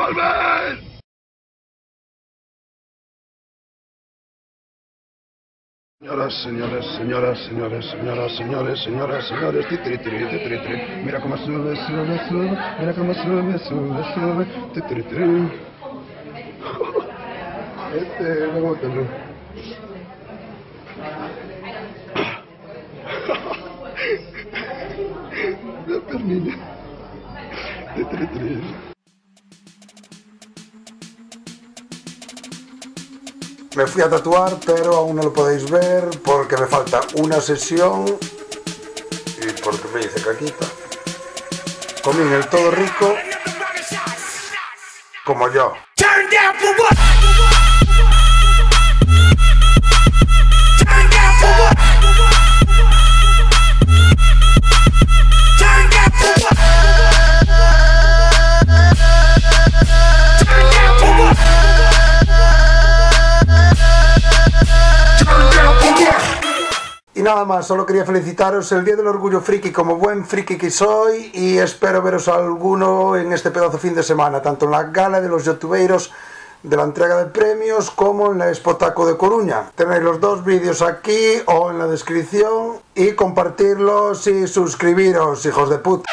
¡Volver! Señores, titri, mira cómo sube, mira cómo sube, titri. Me gusta, ¿no? No termina. Titri. Me fui a tatuar, pero aún no lo podéis ver porque me falta una sesión y porque me hice caquita. Comí en el Todo Rico como yo. Y nada más, solo quería felicitaros el Día del Orgullo Friki como buen friki que soy y espero veros a alguno en este pedazo fin de semana, tanto en la gala de los youtubeiros de la entrega de premios como en la Expotaco de Coruña. Tenéis los dos vídeos aquí o en la descripción y compartirlos y suscribiros, hijos de puta.